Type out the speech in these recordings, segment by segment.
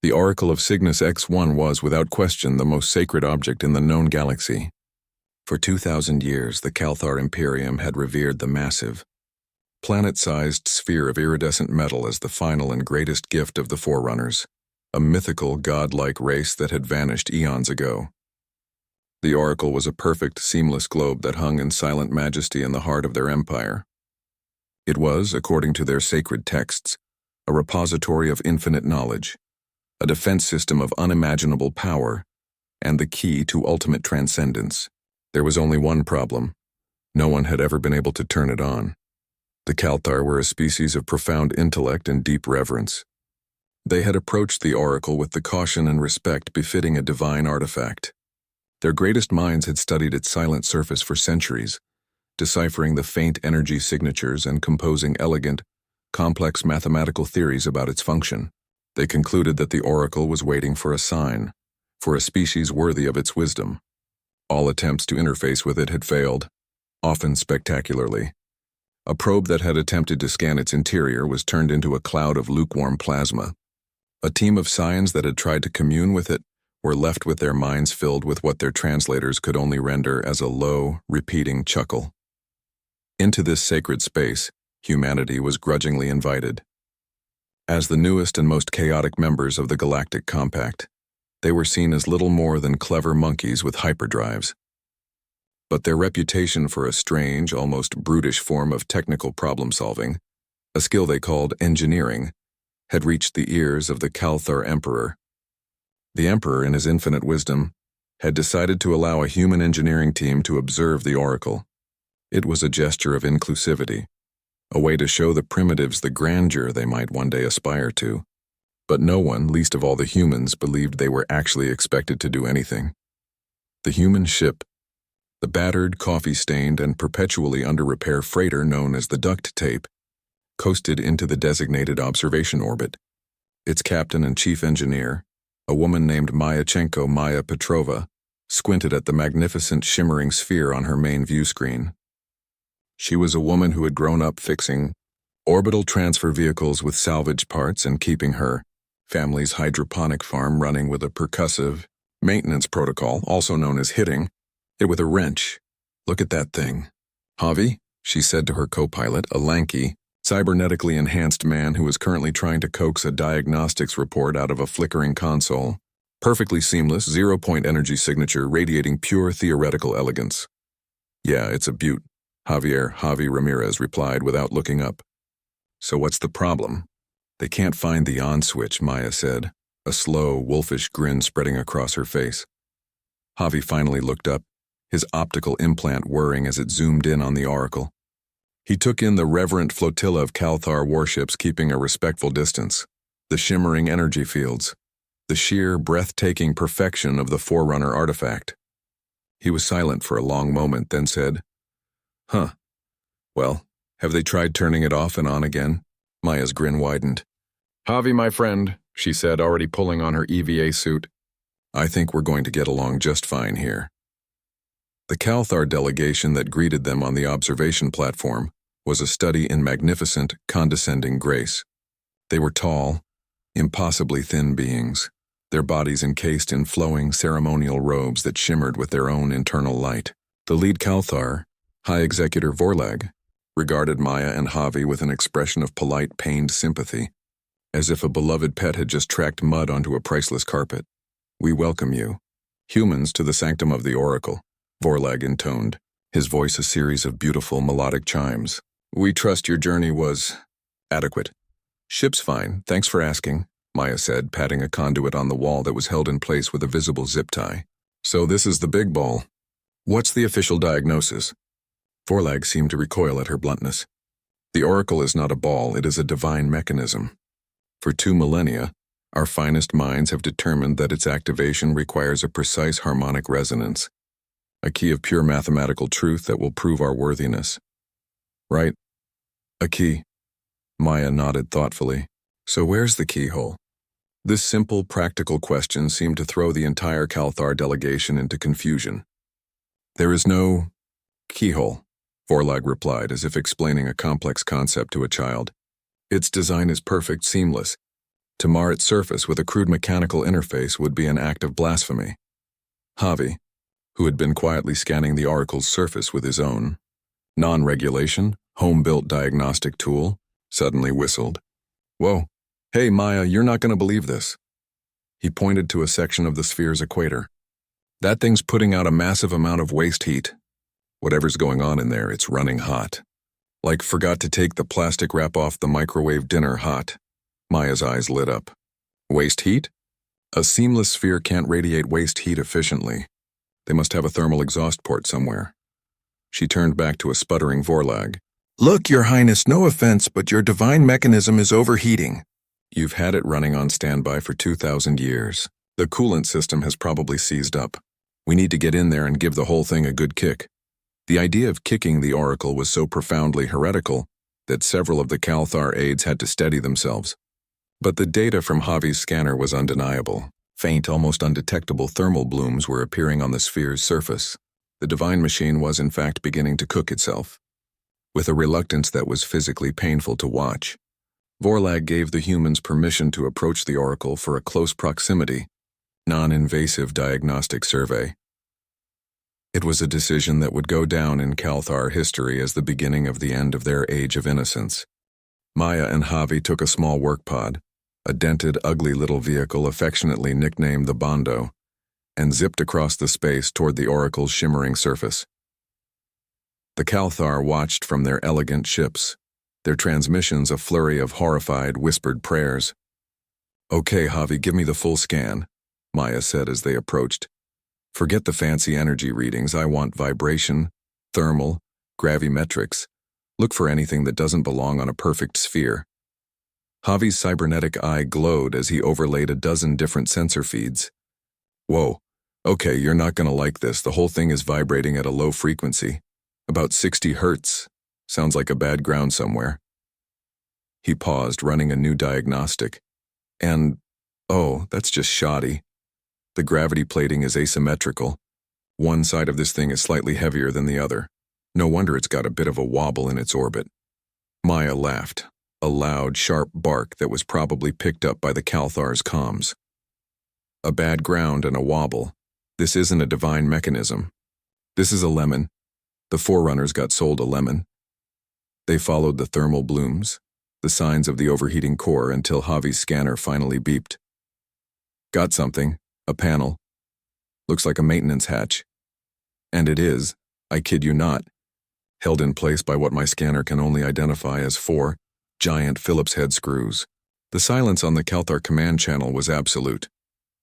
The Oracle of Cygnus X1 was, without question, the most sacred object in the known galaxy. For 2,000 years, the Kal'tharr Imperium had revered the massive, planet-sized sphere of iridescent metal as the final and greatest gift of the Forerunners, a mythical, godlike race that had vanished eons ago. The Oracle was a perfect, seamless globe that hung in silent majesty in the heart of their empire. It was, according to their sacred texts, a repository of infinite knowledge, a defense system of unimaginable power, and the key to ultimate transcendence. There was only one problem. No one had ever been able to turn it on. The Kal'tharr were a species of profound intellect and deep reverence. They had approached the Oracle with the caution and respect befitting a divine artifact. Their greatest minds had studied its silent surface for centuries, deciphering the faint energy signatures and composing elegant, complex mathematical theories about its function. They concluded that the Oracle was waiting for a sign, for a species worthy of its wisdom. All attempts to interface with it had failed, often spectacularly. A probe that had attempted to scan its interior was turned into a cloud of lukewarm plasma. A team of scions that had tried to commune with it were left with their minds filled with what their translators could only render as a low, repeating chuckle. Into this sacred space, humanity was grudgingly invited. As the newest and most chaotic members of the Galactic Compact, they were seen as little more than clever monkeys with hyperdrives. But their reputation for a strange, almost brutish form of technical problem-solving, a skill they called engineering, had reached the ears of the Kal'tharr Emperor. The Emperor, in his infinite wisdom, had decided to allow a human engineering team to observe the Oracle. It was a gesture of inclusivity, a way to show the primitives the grandeur they might one day aspire to. But no one, least of all the humans, believed they were actually expected to do anything. The human ship, the battered, coffee-stained, and perpetually under-repair freighter known as the duct tape, coasted into the designated observation orbit. Its captain and chief engineer, a woman named Maya Petrova, squinted at the magnificent shimmering sphere on her main view screen. She was a woman who had grown up fixing orbital transfer vehicles with salvage parts and keeping her family's hydroponic farm running with a percussive maintenance protocol, also known as hitting it with a wrench. "Look at that thing, Javi," she said to her co-pilot, a lanky, cybernetically enhanced man who was currently trying to coax a diagnostics report out of a flickering console. Perfectly seamless, zero-point energy signature radiating pure theoretical elegance. "Yeah, it's a beaut," Javi Ramirez replied without looking up. "So what's the problem?" "They can't find the on switch," Maya said, a slow, wolfish grin spreading across her face. Javi finally looked up, his optical implant whirring as it zoomed in on the Oracle. He took in the reverent flotilla of Kal'tharr warships keeping a respectful distance, the shimmering energy fields, the sheer, breathtaking perfection of the Forerunner artifact. He was silent for a long moment, then said, "Huh. Well, have they tried turning it off and on again?" Maya's grin widened. "Javi, my friend," she said, already pulling on her EVA suit, "I think we're going to get along just fine here." The Kal'tharr delegation that greeted them on the observation platform was a study in magnificent, condescending grace. They were tall, impossibly thin beings, their bodies encased in flowing ceremonial robes that shimmered with their own internal light. The lead Kal'tharr, High Executor Vorlag, regarded Maya and Javi with an expression of polite, pained sympathy, as if a beloved pet had just tracked mud onto a priceless carpet. "We welcome you, humans, to the sanctum of the Oracle," Vorlag intoned, his voice a series of beautiful melodic chimes. "We trust your journey was adequate." "Ship's fine, thanks for asking," Maya said, patting a conduit on the wall that was held in place with a visible zip tie. "So this is the big ball. What's the official diagnosis?" Vorlag seemed to recoil at her bluntness. "The Oracle is not a ball, it is a divine mechanism. For 2 millennia, our finest minds have determined that its activation requires a precise harmonic resonance, a key of pure mathematical truth that will prove our worthiness." "Right. A key." Maya nodded thoughtfully. "So where's the keyhole?" This simple, practical question seemed to throw the entire Kal'tharr delegation into confusion. "There is no keyhole," Vorlag replied, as if explaining a complex concept to a child. "Its design is perfect, seamless. To mar its surface with a crude mechanical interface would be an act of blasphemy. Javi, who had been quietly scanning the oracle's surface with his own non-regulation, home-built diagnostic tool, suddenly whistled. Whoa, hey Maya, you're not going to believe this. He pointed to a section of the sphere's equator. That thing's putting out a massive amount of waste heat. Whatever's going on in there, it's running hot. Like forgot to take the plastic wrap off the microwave dinner hot. Maya's eyes lit up. Waste heat? A seamless sphere can't radiate waste heat efficiently. They must have a thermal exhaust port somewhere. She turned back to a sputtering Vorlag. Look, Your Highness, no offense, but your divine mechanism is overheating. You've had it running on standby for 2,000 years. The coolant system has probably seized up. We need to get in there and give the whole thing a good kick. The idea of kicking the oracle was so profoundly heretical that several of the Kal'tharr aides had to steady themselves. But the data from Javi's scanner was undeniable. Faint, almost undetectable thermal blooms were appearing on the sphere's surface. The divine machine was in fact beginning to cook itself. With a reluctance that was physically painful to watch, Vorlag gave the humans permission to approach the oracle for a close proximity, non-invasive diagnostic survey. It was a decision that would go down in Kal'tharr history as the beginning of the end of their age of innocence. Maya and Javi took a small work pod, a dented, ugly little vehicle affectionately nicknamed the Bondo, and zipped across the space toward the oracle's shimmering surface. The Kal'tharr watched from their elegant ships, their transmissions a flurry of horrified, whispered prayers. Okay, Javi, give me the full scan, Maya said as they approached. Forget the fancy energy readings. I want vibration, thermal, gravimetrics. Look for anything that doesn't belong on a perfect sphere. Javi's cybernetic eye glowed as he overlaid a dozen different sensor feeds. Whoa, okay, you're not gonna like this. The whole thing is vibrating at a low frequency. About 60 hertz. Sounds like a bad ground somewhere. He paused, running a new diagnostic. And, oh, that's just shoddy. The gravity plating is asymmetrical. One side of this thing is slightly heavier than the other. No wonder it's got a bit of a wobble in its orbit. Maya laughed, a loud, sharp bark that was probably picked up by the Kal'tharr's comms. A bad ground and a wobble. This isn't a divine mechanism. This is a lemon. The Forerunners got sold a lemon. They followed the thermal blooms, the signs of the overheating core, until Javi's scanner finally beeped. Got something, a panel. Looks like a maintenance hatch. And it is, I kid you not, held in place by what my scanner can only identify as 4 giant Phillips head screws. The silence on the Kal'tharr command channel was absolute.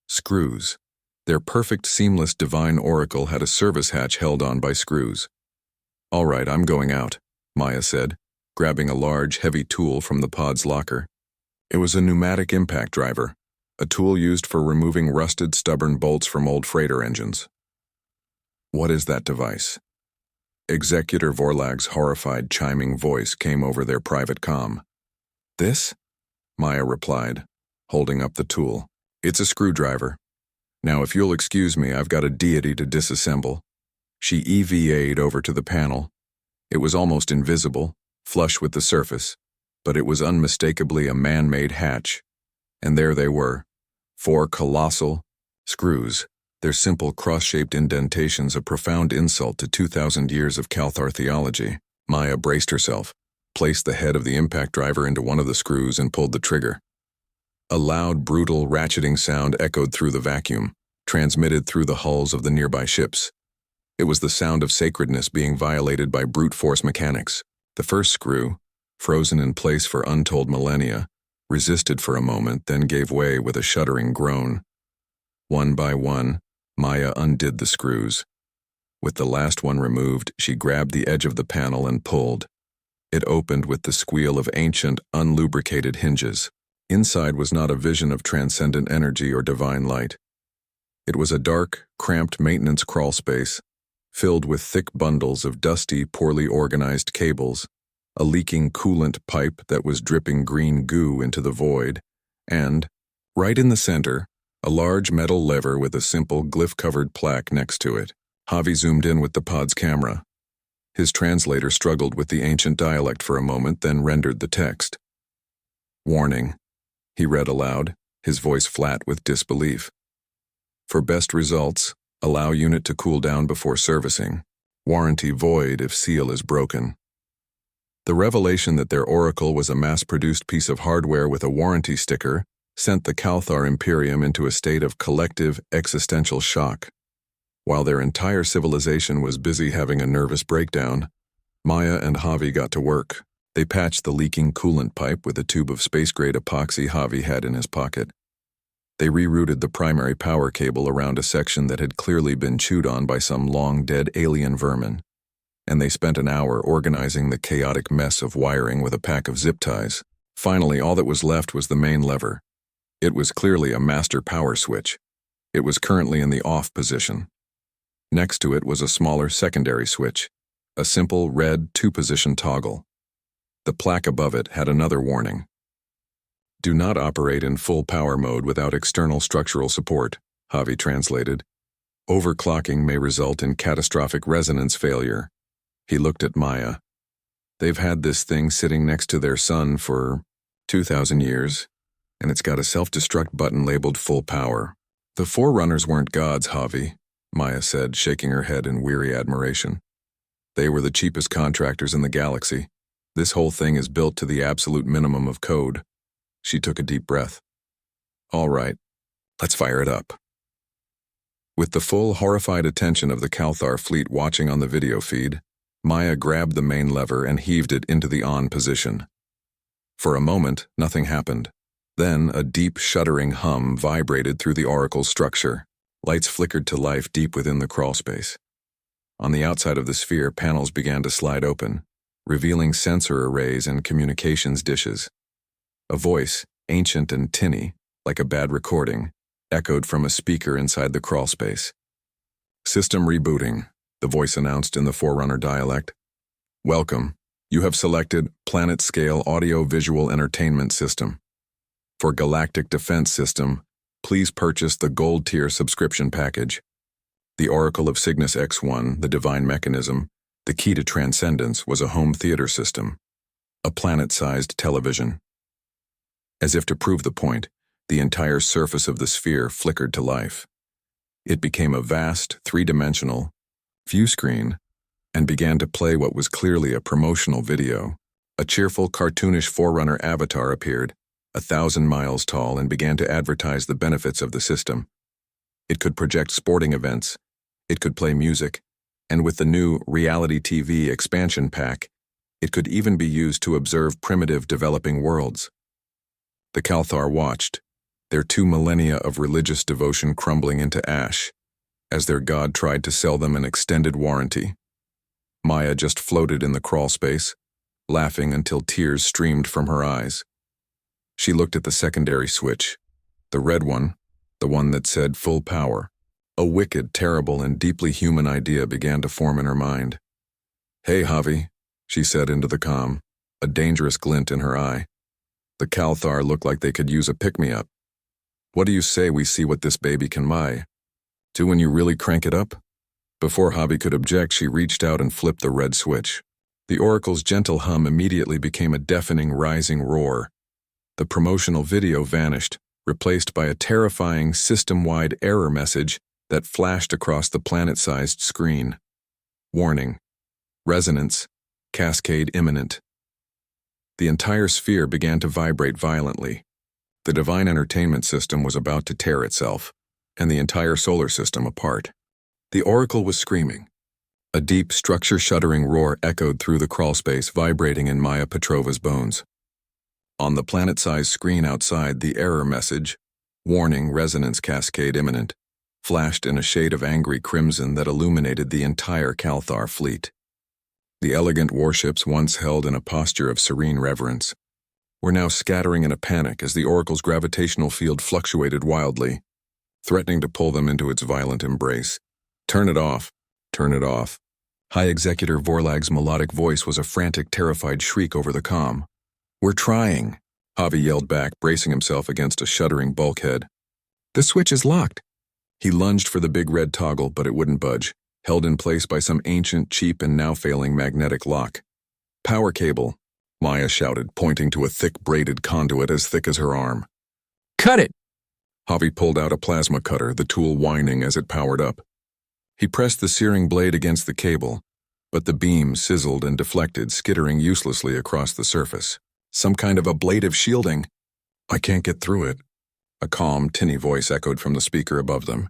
Screws. Their perfect, seamless divine oracle had a service hatch held on by screws. All right, I'm going out, Maya said, grabbing a large, heavy tool from the pod's locker. It was a pneumatic impact driver, a tool used for removing rusted, stubborn bolts from old freighter engines. What is that device? Executor Vorlag's horrified, chiming voice came over their private comm. This? Maya replied, holding up the tool. It's a screwdriver. Now, if you'll excuse me, I've got a deity to disassemble. She EVA'd over to the panel. It was almost invisible, flush with the surface, but it was unmistakably a man-made hatch. And there they were, 4 colossal screws, their simple cross-shaped indentations a profound insult to 2,000 years of Kal'tharr theology. Maya braced herself, placed the head of the impact driver into one of the screws and pulled the trigger. A loud, brutal, ratcheting sound echoed through the vacuum, transmitted through the hulls of the nearby ships. It was the sound of sacredness being violated by brute force mechanics. The first screw, frozen in place for untold millennia, resisted for a moment, then gave way with a shuddering groan. One by one, Maya undid the screws. With the last one removed, she grabbed the edge of the panel and pulled. It opened with the squeal of ancient, unlubricated hinges. Inside was not a vision of transcendent energy or divine light. It was a dark, cramped maintenance crawl space, filled with thick bundles of dusty, poorly organized cables, a leaking coolant pipe that was dripping green goo into the void, and, right in the center, a large metal lever with a simple glyph-covered plaque next to it. Javi zoomed in with the pod's camera. His translator struggled with the ancient dialect for a moment, then rendered the text. Warning. He read aloud, his voice flat with disbelief. For best results, allow unit to cool down before servicing. Warranty void if seal is broken. The revelation that their oracle was a mass-produced piece of hardware with a warranty sticker sent the Kal'tharr Imperium into a state of collective existential shock. While their entire civilization was busy having a nervous breakdown, Maya and Javi got to work. They patched the leaking coolant pipe with a tube of space-grade epoxy Javi had in his pocket. They rerouted the primary power cable around a section that had clearly been chewed on by some long-dead alien vermin, and they spent an hour organizing the chaotic mess of wiring with a pack of zip ties. Finally, all that was left was the main lever. It was clearly a master power switch. It was currently in the off position. Next to it was a smaller secondary switch, a simple red 2-position toggle. The plaque above it had another warning. Do not operate in full power mode without external structural support, Javi translated. Overclocking may result in catastrophic resonance failure. He looked at Maya. They've had this thing sitting next to their sun for 2,000 years, and it's got a self-destruct button labeled full power. The Forerunners weren't gods, Javi, Maya said, shaking her head in weary admiration. They were the cheapest contractors in the galaxy. This whole thing is built to the absolute minimum of code. She took a deep breath. All right, let's fire it up. With the full, horrified attention of the Kal'tharr fleet watching on the video feed, Maya grabbed the main lever and heaved it into the on position. For a moment, nothing happened. Then, a deep, shuddering hum vibrated through the oracle's structure. Lights flickered to life deep within the crawlspace. On the outside of the sphere, panels began to slide open, revealing sensor arrays and communications dishes. A voice, ancient and tinny, like a bad recording, echoed from a speaker inside the crawlspace. System rebooting, the voice announced in the Forerunner dialect. Welcome. You have selected Planet-Scale Audio-Visual Entertainment System. For Galactic Defense System, please purchase the Gold-tier subscription package. The Oracle of Cygnus X1, the Divine Mechanism, the key to transcendence, was a home theater system, a planet-sized television. As if to prove the point, the entire surface of the sphere flickered to life. It became a vast, three-dimensional view screen and began to play what was clearly a promotional video. A cheerful, cartoonish Forerunner avatar appeared, 1,000 miles tall, and began to advertise the benefits of the system. It could project sporting events, it could play music, and with the new Reality TV expansion pack, it could even be used to observe primitive developing worlds. The Kal'tharr watched, their 2 millennia of religious devotion crumbling into ash, as their god tried to sell them an extended warranty. Maya just floated in the crawlspace, laughing until tears streamed from her eyes. She looked at the secondary switch, the red one, the one that said full power. A wicked, terrible, and deeply human idea began to form in her mind. Hey, Javi, she said into the comm, a dangerous glint in her eye. The Kal'tharr looked like they could use a pick-me-up. What do you say we see what this baby can buy? Do when you really crank it up? Before Javi could object, she reached out and flipped the red switch. The oracle's gentle hum immediately became a deafening, rising roar. The promotional video vanished, replaced by a terrifying, system-wide error message that flashed across the planet-sized screen. Warning. Resonance. Cascade imminent. The entire sphere began to vibrate violently. The divine entertainment system was about to tear itself, and the entire solar system apart. The oracle was screaming. A deep, structure-shuddering roar echoed through the crawlspace, vibrating in Maya Petrova's bones. On the planet-sized screen outside, the error message, warning, resonance cascade imminent, flashed in a shade of angry crimson that illuminated the entire Kal'tharr fleet. The elegant warships, once held in a posture of serene reverence, were now scattering in a panic as the oracle's gravitational field fluctuated wildly, threatening to pull them into its violent embrace. Turn it off. Turn it off. High Executor Vorlag's melodic voice was a frantic, terrified shriek over the comm. We're trying, Javi yelled back, bracing himself against a shuddering bulkhead. The switch is locked. He lunged for the big red toggle, but it wouldn't budge, held in place by some ancient, cheap, and now failing magnetic lock. Power cable, Maya shouted, pointing to a thick braided conduit as thick as her arm. Cut it! Javi pulled out a plasma cutter, the tool whining as it powered up. He pressed the searing blade against the cable, but the beam sizzled and deflected, skittering uselessly across the surface. Some kind of ablative shielding. I can't get through it. A calm, tinny voice echoed from the speaker above them.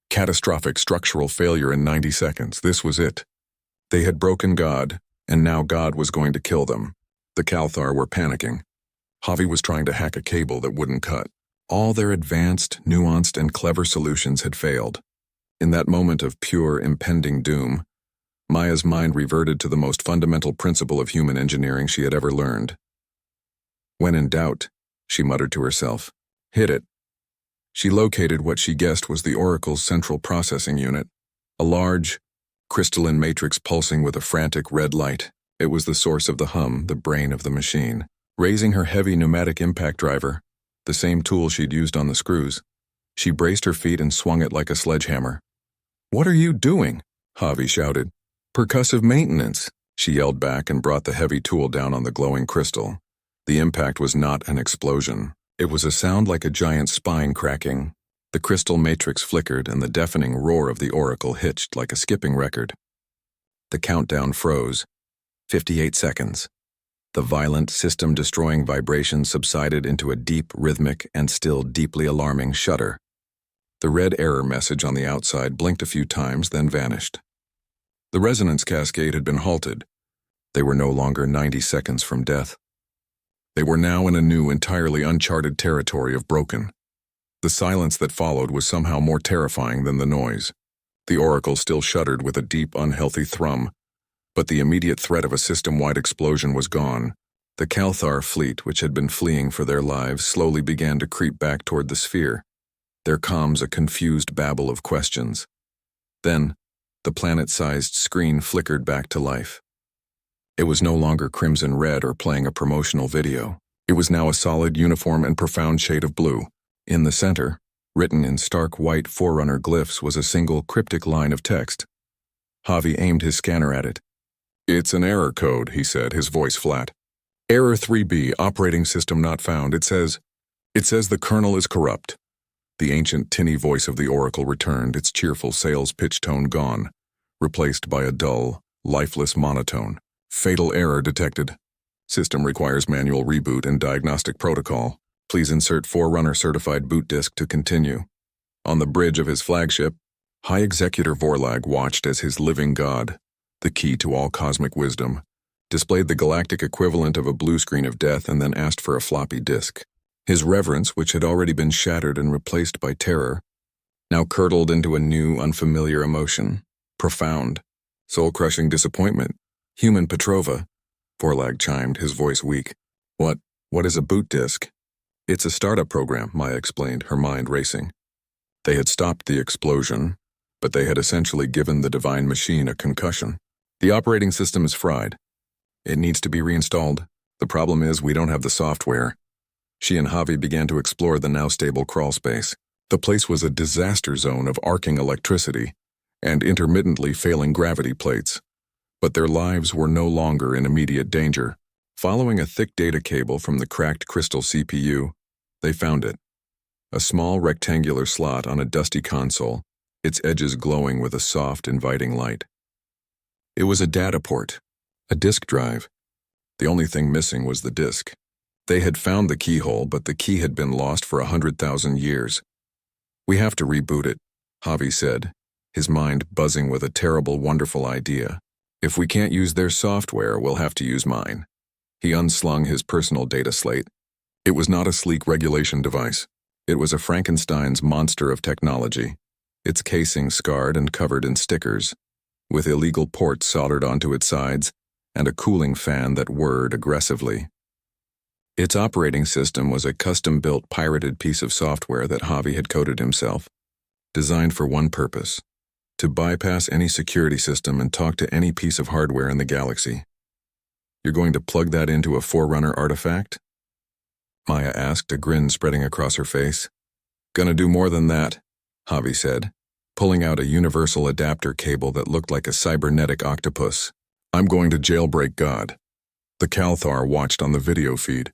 Catastrophic structural failure in 90 seconds. This was it. They had broken God, and now God was going to kill them. The Kal'tharr were panicking. Javi was trying to hack a cable that wouldn't cut. All their advanced, nuanced, and clever solutions had failed. In that moment of pure, impending doom, Maya's mind reverted to the most fundamental principle of human engineering she had ever learned. When in doubt, she muttered to herself, hit it. She located what she guessed was the Oracle's central processing unit, a large, crystalline matrix pulsing with a frantic red light. It was the source of the hum, the brain of the machine. Raising her heavy pneumatic impact driver, the same tool she'd used on the screws, she braced her feet and swung it like a sledgehammer. What are you doing? Javi shouted. Percussive maintenance, she yelled back and brought the heavy tool down on the glowing crystal. The impact was not an explosion. It was a sound like a giant spine cracking. The crystal matrix flickered and the deafening roar of the Oracle hitched like a skipping record. The countdown froze. 58 seconds. The violent, system-destroying vibration subsided into a deep, rhythmic, and still deeply alarming shudder. The red error message on the outside blinked a few times, then vanished. The resonance cascade had been halted. They were no longer 90 seconds from death. They were now in a new, entirely uncharted territory of broken. The silence that followed was somehow more terrifying than the noise. The Oracle still shuddered with a deep, unhealthy thrum, but the immediate threat of a system-wide explosion was gone. The Kal'tharr fleet, which had been fleeing for their lives, slowly began to creep back toward the sphere, their comms a confused babble of questions. Then, the planet-sized screen flickered back to life. It was no longer crimson red or playing a promotional video. It was now a solid, uniform, and profound shade of blue. In the center, written in stark white Forerunner glyphs, was a single cryptic line of text. Javi aimed his scanner at it. It's an error code, he said, his voice flat. Error 3B, operating system not found. It says the kernel is corrupt. The ancient tinny voice of the Oracle returned, its cheerful sales pitch tone gone, replaced by a dull, lifeless monotone. Fatal error detected. System requires manual reboot and diagnostic protocol. Please insert Forerunner certified boot disk to continue. On the bridge of his flagship, High Executor Vorlag watched as his living god, the key to all cosmic wisdom, displayed the galactic equivalent of a blue screen of death and then asked for a floppy disk. His reverence, which had already been shattered and replaced by terror, now curdled into a new, unfamiliar emotion. Profound, soul-crushing disappointment. Human Petrova, Vorlag chimed, his voice weak. What is a boot disk? It's a startup program, Maya explained, her mind racing. They had stopped the explosion, but they had essentially given the divine machine a concussion. The operating system is fried. It needs to be reinstalled. The problem is we don't have the software. She and Javi began to explore the now stable crawl space. The place was a disaster zone of arcing electricity and intermittently failing gravity plates. But their lives were no longer in immediate danger. Following a thick data cable from the cracked crystal CPU, they found it. A small rectangular slot on a dusty console, its edges glowing with a soft, inviting light. It was a data port, a disk drive. The only thing missing was the disk. They had found the keyhole, but the key had been lost for 100,000 years. We have to reboot it, Javi said, his mind buzzing with a terrible, wonderful idea. If we can't use their software, we'll have to use mine. He unslung his personal data slate. It was not a sleek regulation device. It was a Frankenstein's monster of technology, its casing scarred and covered in stickers, with illegal ports soldered onto its sides and a cooling fan that whirred aggressively. Its operating system was a custom-built pirated piece of software that Javi had coded himself, designed for one purpose: to bypass any security system and talk to any piece of hardware in the galaxy. You're going to plug that into a Forerunner artifact? Maya asked, a grin spreading across her face. Gonna do more than that, Javi said, pulling out a universal adapter cable that looked like a cybernetic octopus. I'm going to jailbreak God. The Kal'tharr watched on the video feed.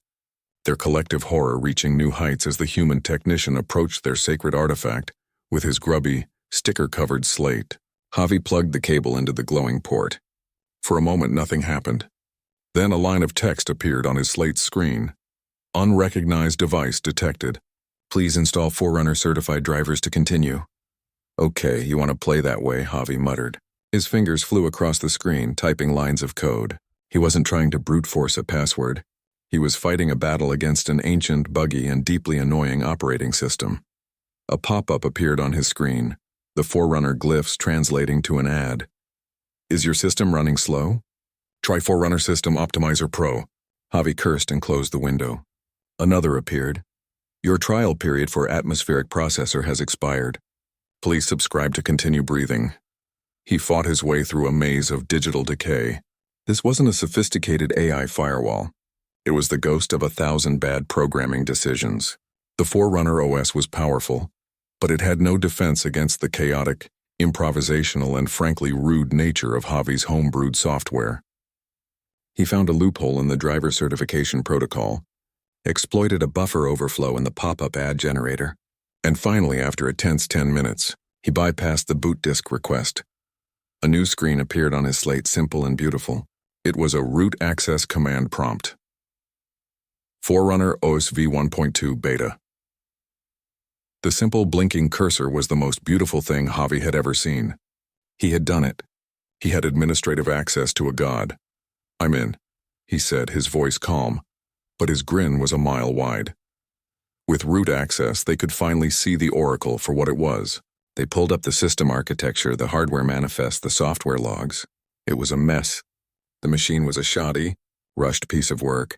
their collective horror reaching new heights as the human technician approached their sacred artifact with his grubby, sticker-covered slate. Javi plugged the cable into the glowing port. For a moment, nothing happened. Then a line of text appeared on his slate's screen. Unrecognized device detected. Please install Forerunner certified drivers to continue. Okay, you want to play that way, Javi muttered. His fingers flew across the screen, typing lines of code. He wasn't trying to brute force a password. He was fighting a battle against an ancient, buggy, and deeply annoying operating system. A pop-up appeared on his screen, the Forerunner glyphs translating to an ad. Is your system running slow? Try Forerunner System Optimizer Pro. Javi cursed and closed the window. Another appeared. Your trial period for atmospheric processor has expired. Please subscribe to continue breathing. He fought his way through a maze of digital decay. This wasn't a sophisticated AI firewall. It was the ghost of 1,000 bad programming decisions. The Forerunner OS was powerful, but it had no defense against the chaotic, improvisational, and frankly rude nature of Javi's homebrewed software. He found a loophole in the driver certification protocol, exploited a buffer overflow in the pop-up ad generator, and finally, after a tense 10 minutes, he bypassed the boot disk request. A new screen appeared on his slate, simple and beautiful. It was a root access command prompt. Forerunner OS v1.2 beta. The simple blinking cursor was the most beautiful thing Javi had ever seen. He had done it. He had administrative access to a god. I'm in, he said, his voice calm, but his grin was a mile wide. With root access, they could finally see the Oracle for what it was. They pulled up the system architecture, the hardware manifest, the software logs. It was a mess. The machine was a shoddy, rushed piece of work,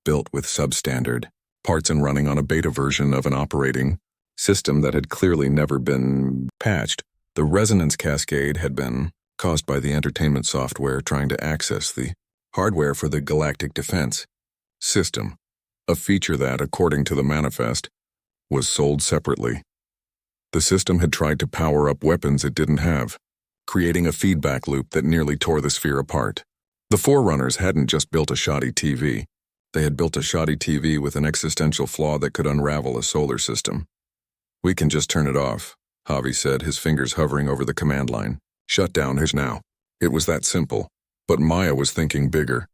built with substandard parts and running on a beta version of an operating system that had clearly never been patched. The resonance cascade had been caused by the entertainment software trying to access the hardware for the galactic defense system, a feature that, according to the manifest, was sold separately. The system had tried to power up weapons it didn't have, creating a feedback loop that nearly tore the sphere apart. The Forerunners hadn't just built a shoddy TV. They had built a shoddy TV with an existential flaw that could unravel a solar system. We can just turn it off, Javi said, his fingers hovering over the command line. Shut down his now. It was that simple. But Maya was thinking bigger.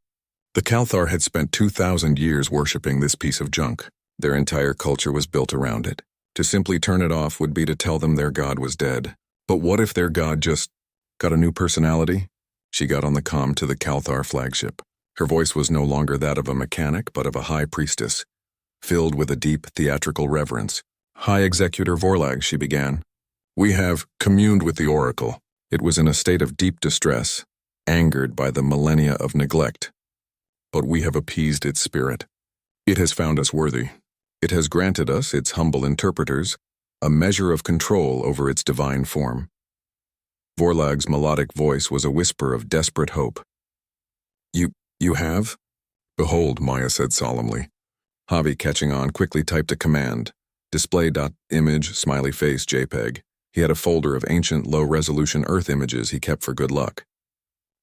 The Kal'tharr had spent 2,000 years worshipping this piece of junk. Their entire culture was built around it. To simply turn it off would be to tell them their god was dead. But what if their god just got a new personality? She got on the comm to the Kal'tharr flagship. Her voice was no longer that of a mechanic, but of a high priestess, filled with a deep theatrical reverence. High Executor Vorlag, she began. We have communed with the Oracle. It was in a state of deep distress, angered by the millennia of neglect. But we have appeased its spirit. It has found us worthy. It has granted us, its humble interpreters, a measure of control over its divine form. Vorlag's melodic voice was a whisper of desperate hope. You have? Behold, Maya said solemnly. Javi, catching on, quickly typed a command. Display.image, smiley face, JPEG. He had a folder of ancient, low-resolution Earth images he kept for good luck.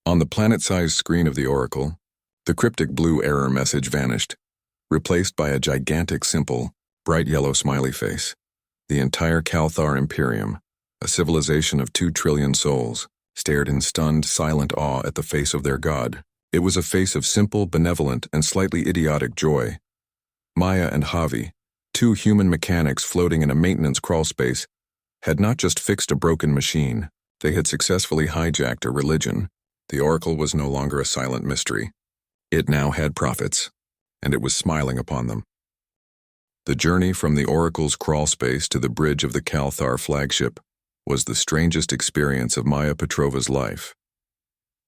On the planet-sized screen of the Oracle, the cryptic blue error message vanished, replaced by a gigantic, simple, bright yellow smiley face. The entire Kal'tharr Imperium, a civilization of 2 trillion souls, stared in stunned, silent awe at the face of their god. It was a face of simple, benevolent, and slightly idiotic joy. Maya and Javi, 2 human mechanics floating in a maintenance crawlspace, had not just fixed a broken machine, they had successfully hijacked a religion. The Oracle was no longer a silent mystery. It now had prophets, and it was smiling upon them. The journey from the Oracle's crawlspace to the bridge of the Kal'tharr flagship was the strangest experience of Maya Petrova's life.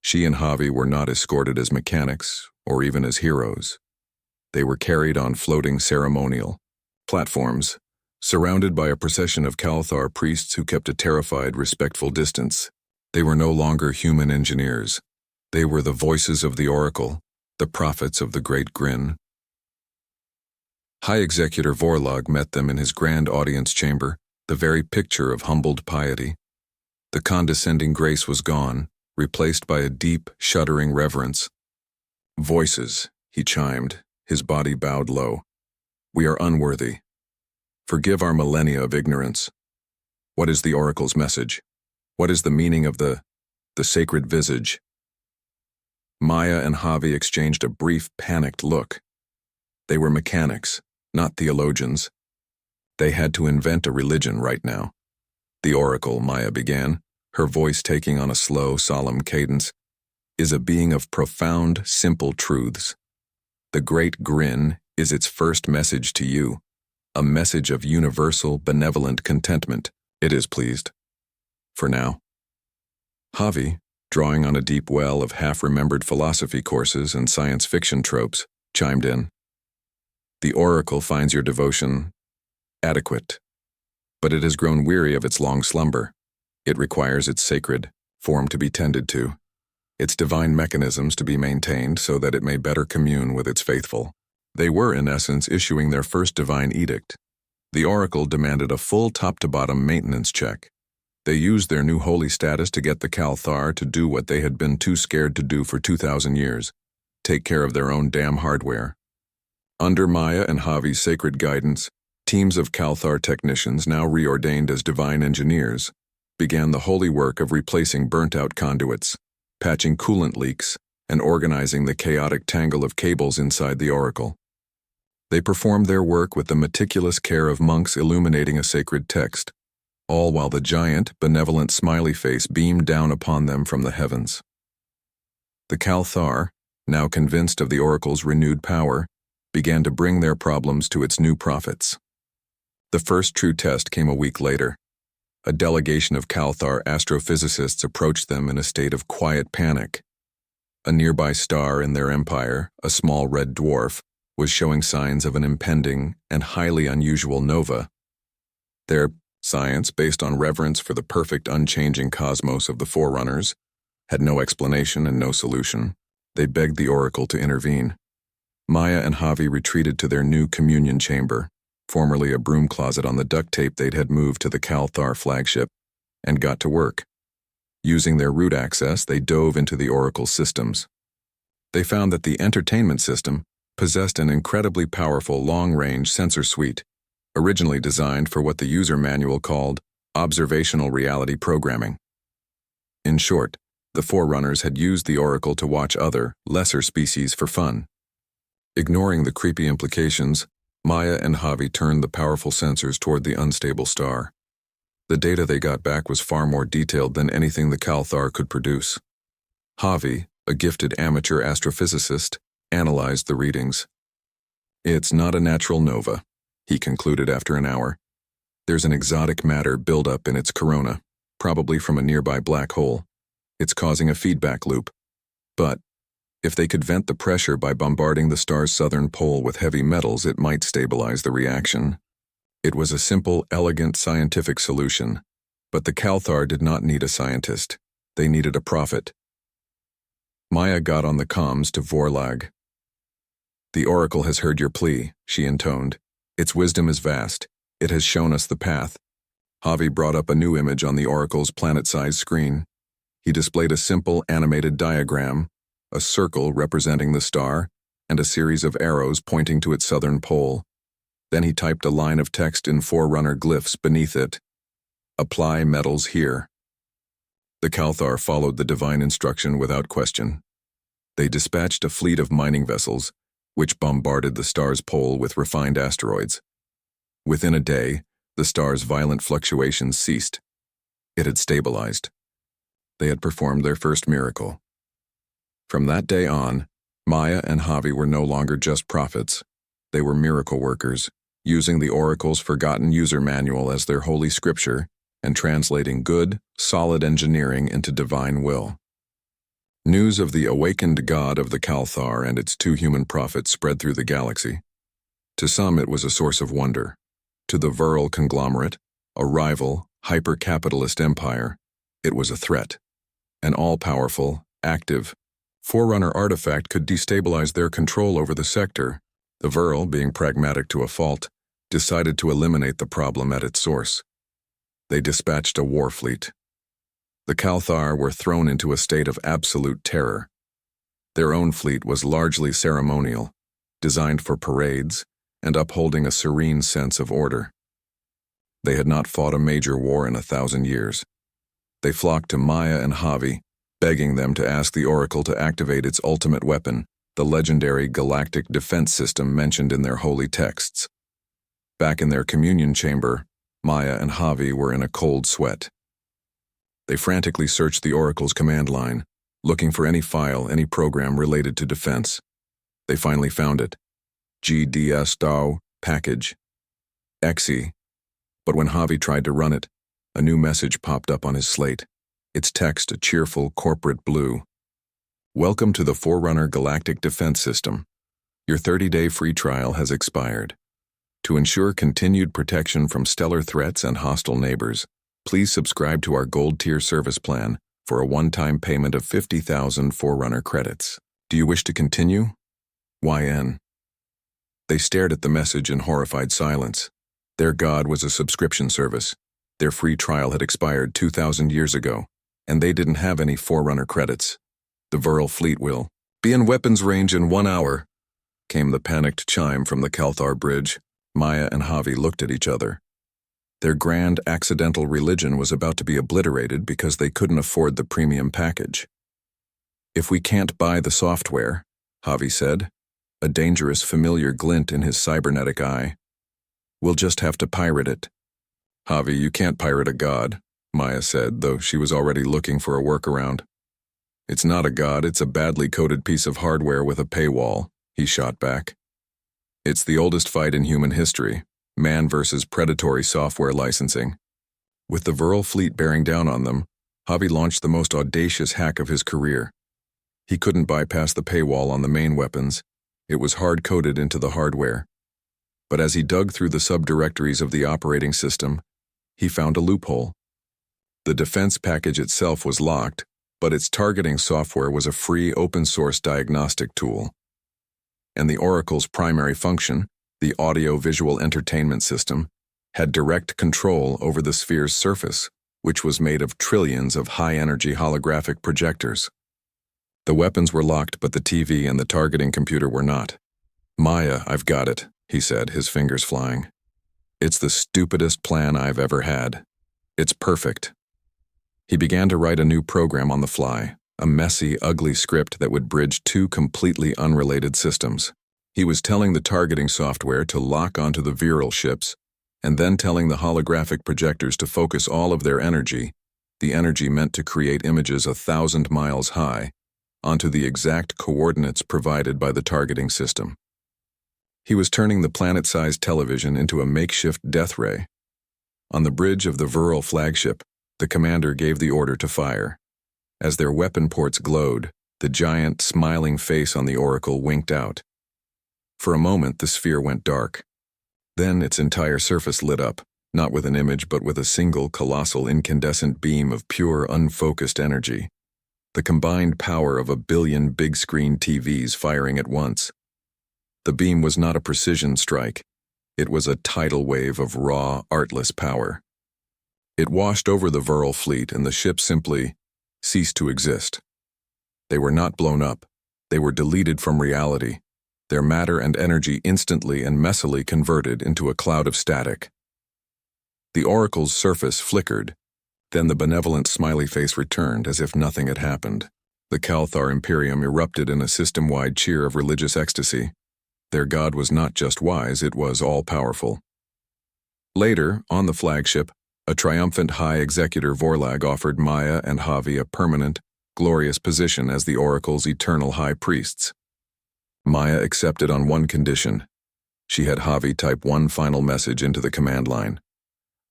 She and Javi were not escorted as mechanics or even as heroes. They were carried on floating ceremonial platforms, surrounded by a procession of Kal'tharr priests who kept a terrified, respectful distance. They were no longer human engineers. They were the voices of the Oracle, the prophets of the Great Grin. High Executor Vorlag met them in his grand audience chamber, the very picture of humbled piety. The condescending grace was gone, replaced by a deep, shuddering reverence. Voices, he chimed, his body bowed low. We are unworthy. Forgive our millennia of ignorance. What is the oracle's message? What is the meaning of the sacred visage? Maya and Javi exchanged a brief, panicked look. They were mechanics, not theologians. They had to invent a religion right now. The oracle, Maya began, her voice taking on a slow, solemn cadence, is a being of profound, simple truths. The Great Grin is its first message to you, a message of universal, benevolent contentment. It is pleased. For now. Javi, drawing on a deep well of half-remembered philosophy courses and science fiction tropes, chimed in. The oracle finds your devotion adequate, but it has grown weary of its long slumber. It requires its sacred form to be tended to, its divine mechanisms to be maintained so that it may better commune with its faithful. They were, in essence, issuing their first divine edict. The oracle demanded a full top-to-bottom maintenance check. They used their new holy status to get the Kal'tharr to do what they had been too scared to do for 2,000 years, take care of their own damn hardware. Under Maya and Javi's sacred guidance, teams of Kal'tharr technicians, now reordained as divine engineers, began the holy work of replacing burnt-out conduits, patching coolant leaks, and organizing the chaotic tangle of cables inside the oracle. They performed their work with the meticulous care of monks illuminating a sacred text, all while the giant, benevolent smiley face beamed down upon them from the heavens. The Kal'tharr, now convinced of the oracle's renewed power, began to bring their problems to its new prophets. The first true test came a week later. A delegation of Kal'tharr astrophysicists approached them in a state of quiet panic. A nearby star in their empire, a small red dwarf, was showing signs of an impending and highly unusual nova. Their science, based on reverence for the perfect unchanging cosmos of the Forerunners, had no explanation and no solution. They begged the oracle to intervene. Maya and Javi retreated to their new communion chamber, formerly a broom closet on the duct tape they'd had moved to the Kal'tharr flagship, and got to work. Using their root access, they dove into the oracle's systems. They found that the entertainment system possessed an incredibly powerful long-range sensor suite, originally designed for what the user manual called observational reality programming. In short, the Forerunners had used the oracle to watch other, lesser species for fun. Ignoring the creepy implications, Maya and Javi turned the powerful sensors toward the unstable star. The data they got back was far more detailed than anything the Kal'tharr could produce. Javi, a gifted amateur astrophysicist, analyzed the readings. It's not a natural nova, he concluded after an hour. There's an exotic matter buildup in its corona, probably from a nearby black hole. It's causing a feedback loop. But if they could vent the pressure by bombarding the star's southern pole with heavy metals, it might stabilize the reaction. It was a simple, elegant scientific solution, but the Kal'tharr did not need a scientist. They needed a prophet. Maya got on the comms to Vorlag. The oracle has heard your plea, she intoned. Its wisdom is vast. It has shown us the path. Javi brought up a new image on the oracle's planet-sized screen. He displayed a simple animated diagram, a circle representing the star, and a series of arrows pointing to its southern pole. Then he typed a line of text in Forerunner glyphs beneath it. Apply metals here. The Kal'tharr followed the divine instruction without question. They dispatched a fleet of mining vessels, which bombarded the star's pole with refined asteroids. Within a day, the star's violent fluctuations ceased. It had stabilized. They had performed their first miracle. From that day on, Maya and Javi were no longer just prophets. They were miracle workers, using the oracle's forgotten user manual as their holy scripture and translating good, solid engineering into divine will. News of the awakened god of the Kal'tharr and its two human prophets spread through the galaxy. To some, it was a source of wonder. To the virile conglomerate, a rival, hyper-capitalist empire, it was a threat. An all-powerful, active, Forerunner artifact could destabilize their control over the sector. The virile, being pragmatic to a fault, decided to eliminate the problem at its source. They dispatched a war fleet. The Kal'tharr were thrown into a state of absolute terror. Their own fleet was largely ceremonial, designed for parades, and upholding a serene sense of order. They had not fought a major war in 1,000 years. They flocked to Maya and Javi, begging them to ask the Oracle to activate its ultimate weapon, the legendary galactic defense system mentioned in their holy texts. Back in their communion chamber, Maya and Javi were in a cold sweat. They frantically searched the Oracle's command line, looking for any file, any program related to defense. They finally found it. GDS-DAO package. EXE. But when Javi tried to run it, a new message popped up on his slate. Its text a cheerful corporate blue. Welcome to the Forerunner Galactic Defense System. Your 30-day free trial has expired. To ensure continued protection from stellar threats and hostile neighbors, please subscribe to our Gold Tier service plan for a one-time payment of 50,000 Forerunner credits. Do you wish to continue? YN. They stared at the message in horrified silence. Their god was a subscription service. Their free trial had expired 2,000 years ago, and they didn't have any Forerunner credits. The Viral fleet will be in weapons range in 1 hour, came the panicked chime from the Kal'tharr bridge. Maya and Javi looked at each other. Their grand accidental religion was about to be obliterated because they couldn't afford the premium package. If we can't buy the software, Javi said, a dangerous familiar glint in his cybernetic eye, we'll just have to pirate it. Javi, you can't pirate a god, Maya said, though she was already looking for a workaround. It's not a god, it's a badly coded piece of hardware with a paywall, he shot back. It's the oldest fight in human history, man versus predatory software licensing. With the Viral fleet bearing down on them, Javi launched the most audacious hack of his career. He couldn't bypass the paywall on the main weapons. It was hard-coded into the hardware. But as he dug through the subdirectories of the operating system, he found a loophole. The defense package itself was locked, but its targeting software was a free open-source diagnostic tool. And the Oracle's primary function, the audio-visual entertainment system, had direct control over the sphere's surface, which was made of trillions of high-energy holographic projectors. The weapons were locked, but the TV and the targeting computer were not. Maya, I've got it, he said, his fingers flying. It's the stupidest plan I've ever had. It's perfect. He began to write a new program on the fly, a messy, ugly script that would bridge two completely unrelated systems. He was telling the targeting software to lock onto the Viral ships, and then telling the holographic projectors to focus all of their energy, the energy meant to create images 1,000 miles high, onto the exact coordinates provided by the targeting system. He was turning the planet-sized television into a makeshift death ray. On the bridge of the Viral flagship, the commander gave the order to fire. As their weapon ports glowed, the giant, smiling face on the Oracle winked out. For a moment, the sphere went dark. Then its entire surface lit up, not with an image but with a single colossal incandescent beam of pure, unfocused energy. The combined power of 1 billion big-screen TVs firing at once. The beam was not a precision strike. It was a tidal wave of raw, artless power. It washed over the Viral fleet, and the ship simply ceased to exist. They were not blown up. They were deleted from reality, their matter and energy instantly and messily converted into a cloud of static. The Oracle's surface flickered. Then the benevolent smiley face returned as if nothing had happened. The Kal'tharr Imperium erupted in a system-wide cheer of religious ecstasy. Their god was not just wise, it was all-powerful. Later, on the flagship, a triumphant High Executor Vorlag offered Maya and Javi a permanent, glorious position as the Oracle's eternal high priests. Maya accepted on one condition. She had Javi type one final message into the command line.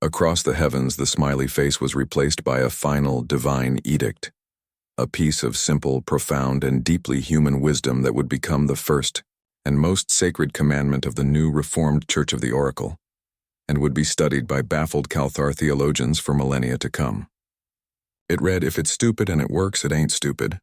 Across the heavens, the smiley face was replaced by a final divine edict, a piece of simple, profound, and deeply human wisdom that would become the first and most sacred commandment of the new Reformed Church of the Oracle, and would be studied by baffled Kal'tharr theologians for millennia to come. It read, "If it's stupid and it works, it ain't stupid.